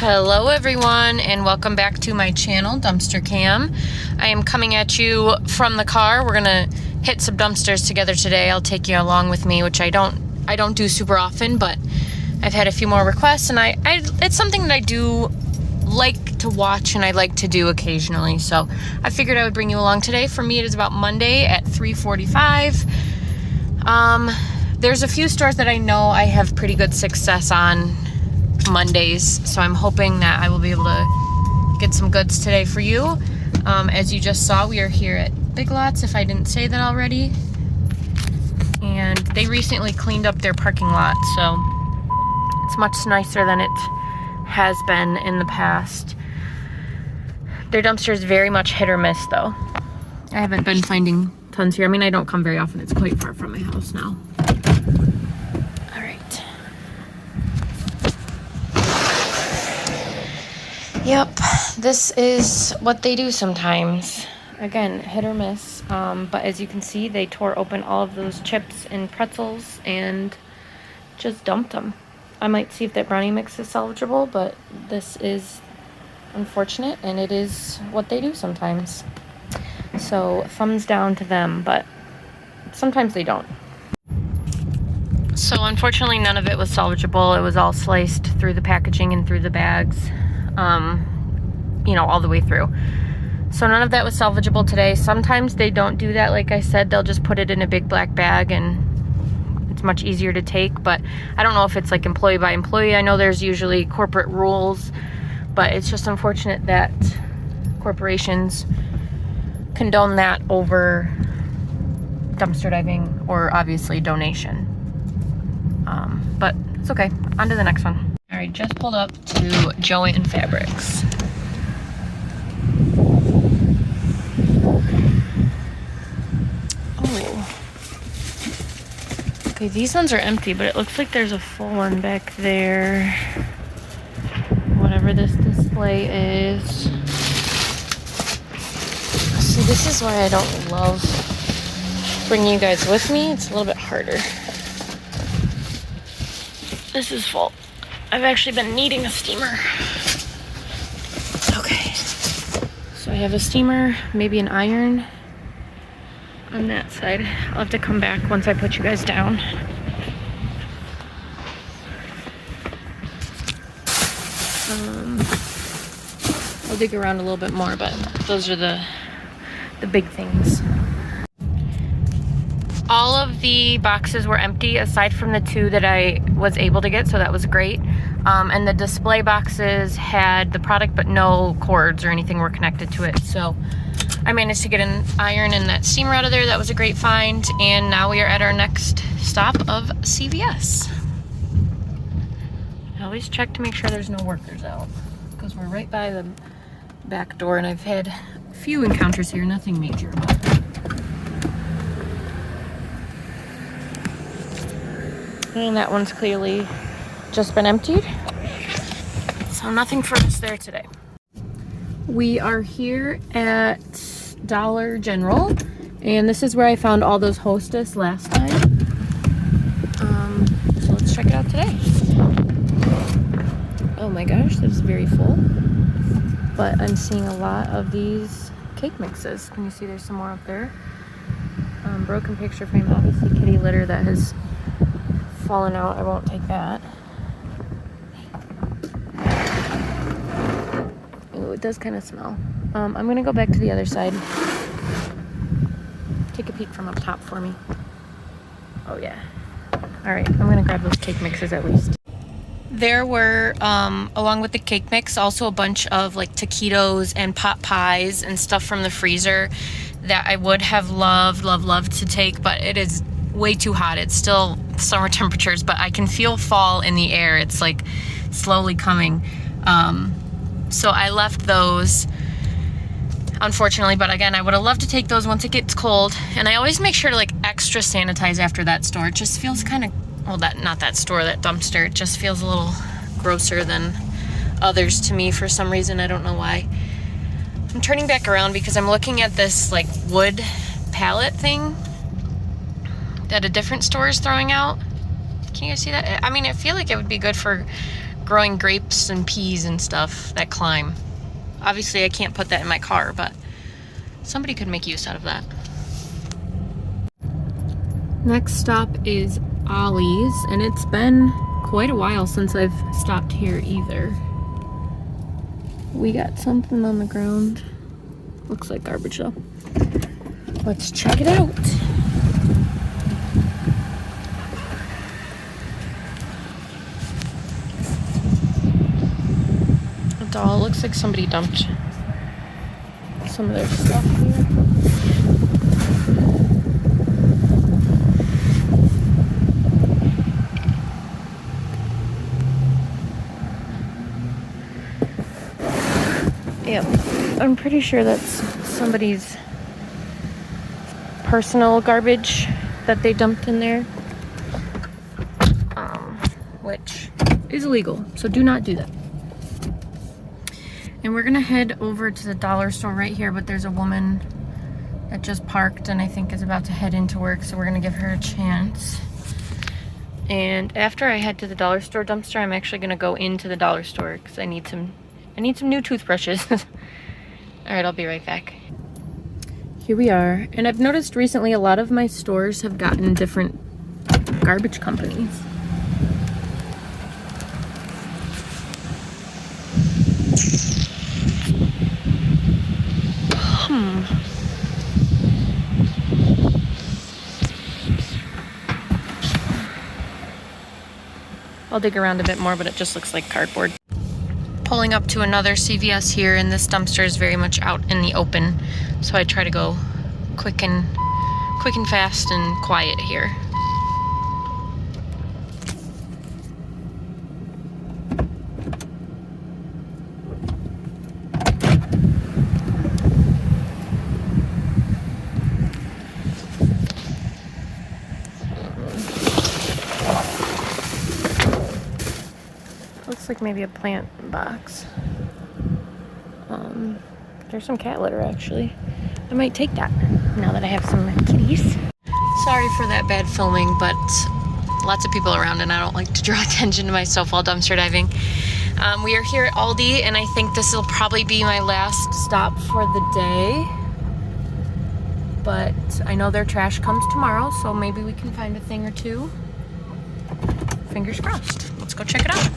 Hello everyone, and welcome back to my channel, Dumpster Cam. I am coming at you from the car. We're gonna hit some dumpsters together today. I'll take you along with me, which I don't do super often, but I've had a few more requests, and it's something that I do like to watch and I like to do occasionally. So I figured I would bring you along today. For me, it is about Monday at 3:45. There's a few stores that I know I have pretty good success on Mondays, so I'm hoping that I will be able to get some goods today for you. As you just saw, we are here at Big Lots, if I didn't say that already, and they recently cleaned up their parking lot, so it's much nicer than it has been in the past. Their dumpster is very much hit or miss though. I haven't been finding tons here. I mean, I don't come very often. It's quite far from my house now. Yep, this is what they do sometimes. Again, hit or miss. But as you can see, they tore open all of those chips and pretzels and just dumped them. I might see if that brownie mix is salvageable, but this is unfortunate, and it is what they do sometimes. So thumbs down to them, but sometimes they don't. So unfortunately, none of it was salvageable. It was all sliced through the packaging and through the bags. All the way through. So none of that was salvageable today. Sometimes they don't do that. Like I said, they'll just put it in a big black bag and it's much easier to take, but I don't know if it's like employee by employee. I know there's usually corporate rules, but it's just unfortunate that corporations condone that over dumpster diving or obviously donation. But it's okay. On to the next one. All right, just pulled up to Joann Fabrics. Oh. Okay, these ones are empty, but it looks like there's a full one back there. Whatever this display is. See, this is why I don't love bringing you guys with me. It's a little bit harder. This is full. I've actually been needing a steamer. Okay. So I have a steamer, maybe an iron on that side. I'll have to come back once I put you guys down. I'll dig around a little bit more, but those are the big things. All of the boxes were empty aside from the two that I was able to get, so that was great. And the display boxes had the product, but no cords or anything were connected to it. So I managed to get an iron and that steamer out of there. That was a great find. And now we are at our next stop of CVS. I always check to make sure there's no workers out, because we're right by the back door, and I've had a few encounters here, nothing major, but and that one's clearly just been emptied. So nothing for us there today. We are here at Dollar General, and this is where I found all those Hostess last time. So let's check it out today. Oh my gosh, this is very full. But I'm seeing a lot of these cake mixes. Can you see there's some more up there? Broken picture frame, obviously kitty litter that has fallen out. I won't take that. Ooh, it does kind of smell. I'm gonna go back to the other side. Take a peek from up top for me. Oh yeah. All right, I'm gonna grab those cake mixes at least. There were, along with the cake mix, also a bunch of like taquitos and pot pies and stuff from the freezer that I would have loved to take, but it is way too hot. It's still summer temperatures, but I can feel fall in the air. It's like slowly coming. So I left those, unfortunately, but again, I would have loved to take those once it gets cold. And I always make sure to like extra sanitize after that store. It just feels kind of, well, not that store, that dumpster. It just feels a little grosser than others to me for some reason. I don't know why. I'm turning back around because I'm looking at this like wood pallet thing that a different store is throwing out. Can you guys see that? I mean, I feel like it would be good for growing grapes and peas and stuff that climb. Obviously, I can't put that in my car, but somebody could make use out of that. Next stop is Ollie's, and it's been quite a while since I've stopped here either. We got something on the ground. Looks like garbage though. Let's check it out. A doll. Looks like somebody dumped some of their stuff here. Yep, I'm pretty sure that's somebody's personal garbage that they dumped in there, which is illegal, so do not do that. And we're gonna head over to the dollar store right here, but there's a woman that just parked and I think is about to head into work, so we're gonna give her a chance. And after I head to the dollar store dumpster, I'm actually gonna go into the dollar store because I need some new toothbrushes. All right, I'll be right back. Here we are, and I've noticed recently a lot of my stores have gotten different garbage companies. I'll dig around a bit more, but it just looks like cardboard. Pulling up to another CVS here, and this dumpster is very much out in the open, so I try to go quick and fast and quiet here. Looks like maybe a plant box. There's some cat litter actually. I might take that now that I have some kitties. Sorry for that bad filming, but lots of people around and I don't like to draw attention to myself while dumpster diving. We are here at Aldi, and I think this will probably be my last stop for the day. But I know their trash comes tomorrow, so maybe we can find a thing or two. Fingers crossed. Let's go check it out.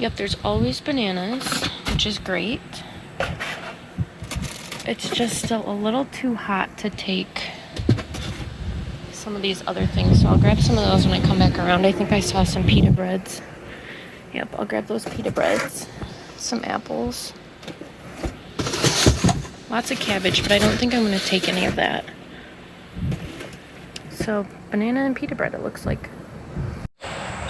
Yep, there's always bananas, which is great. It's just still a little too hot to take some of these other things, so I'll grab some of those when I come back around. I think I saw some pita breads. Yep, I'll grab those pita breads. Some apples. Lots of cabbage, but I don't think I'm going to take any of that. So, banana and pita bread, it looks like.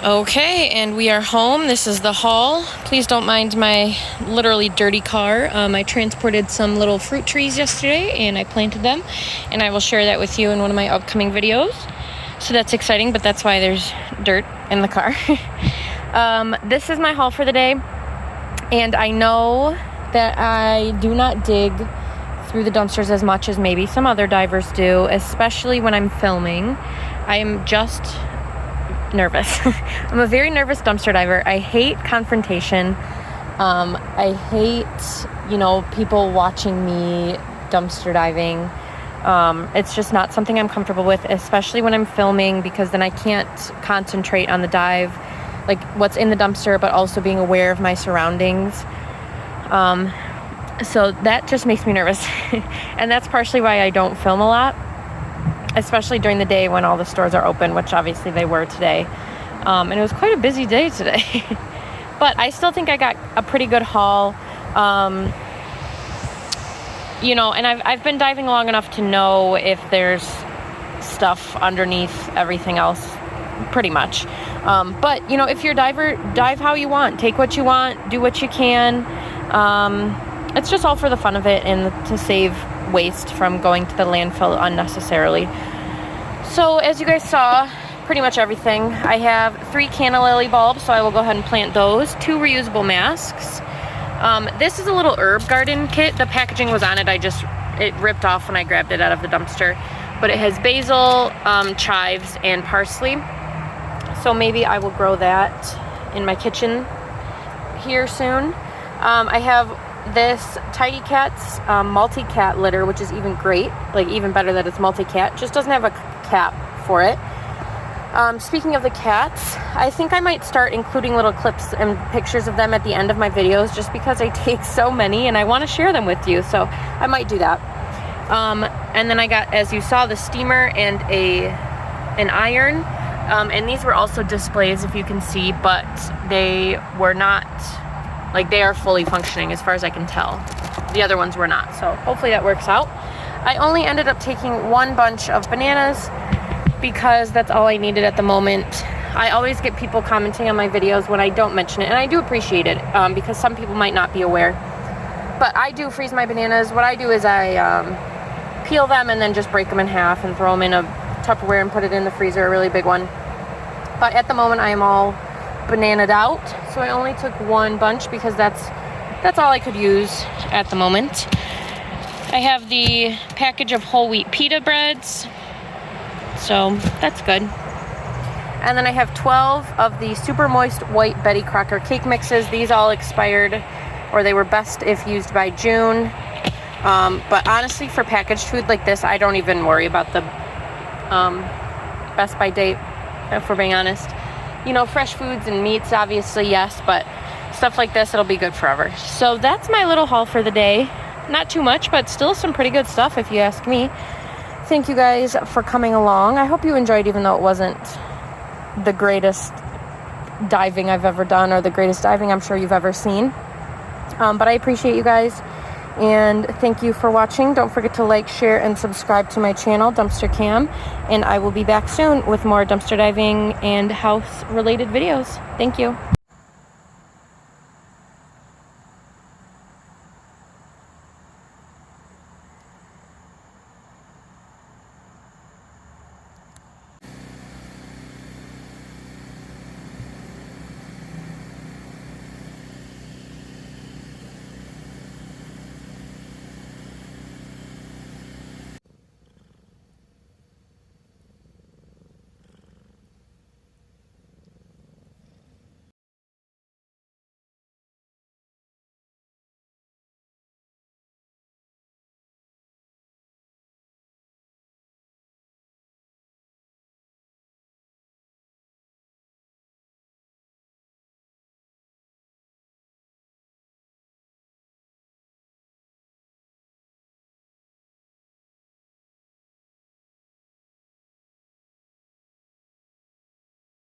Okay, and we are home. This is the haul. Please don't mind my literally dirty car. I transported some little fruit trees yesterday, and I planted them, and I will share that with you in one of my upcoming videos. So that's exciting, but that's why there's dirt in the car. This is my haul for the day, and I know that I do not dig through the dumpsters as much as maybe some other divers do, especially when I'm filming. I am just nervous. I'm a very nervous dumpster diver. I hate confrontation. I hate, people watching me dumpster diving. It's just not something I'm comfortable with, especially when I'm filming, because then I can't concentrate on the dive, like what's in the dumpster, but also being aware of my surroundings. So that just makes me nervous. And that's partially why I don't film a lot, especially during the day when all the stores are open, which obviously they were today. And it was quite a busy day today. But I still think I got a pretty good haul. And I've been diving long enough to know if there's stuff underneath everything else, pretty much. But, if you're a diver, dive how you want. Take what you want, do what you can. It's just all for the fun of it and to save waste from going to the landfill unnecessarily. So as you guys saw, pretty much everything. I have 3 canna lily bulbs, so I will go ahead and plant those. 2 reusable masks. This is a little herb garden kit. The packaging was on it. I just it ripped off when I grabbed it out of the dumpster. But it has basil, chives, and parsley. So maybe I will grow that in my kitchen here soon. I have this Tidy Cats multi-cat litter, which is even great. Like, even better that it's multi-cat. Just doesn't have a cap for it. Speaking of the cats, I think I might start including little clips and pictures of them at the end of my videos, just because I take so many and I want to share them with you. So I might do that. And then I got, as you saw, the steamer and an iron. And these were also displays, if you can see, but they were not, like, they are fully functioning as far as I can tell. The other ones were not, so hopefully that works out. I only ended up taking one bunch of bananas because that's all I needed at the moment. I always get people commenting on my videos when I don't mention it, and I do appreciate it, because some people might not be aware. But I do freeze my bananas. What I do is I peel them and then just break them in half and throw them in a Tupperware and put it in the freezer, a really big one. But at the moment I am all bananaed out, so I only took one bunch because that's all I could use at the moment. I have the package of whole wheat pita breads, so that's good. And then I have 12 of the super moist white Betty Crocker cake mixes. These all expired, or they were best if used by June. But honestly, for packaged food like this, I don't even worry about the best by date, if we're being honest. You know, fresh foods and meats, obviously, yes, but stuff like this, it'll be good forever. So that's my little haul for the day. Not too much, but still some pretty good stuff, if you ask me. Thank you guys for coming along. I hope you enjoyed, even though it wasn't the greatest diving I've ever done, or the greatest diving I'm sure you've ever seen. But I appreciate you guys, and thank you for watching. Don't forget to like, share, and subscribe to my channel, Dumpster Cam, and I will be back soon with more dumpster diving and house-related videos. Thank you.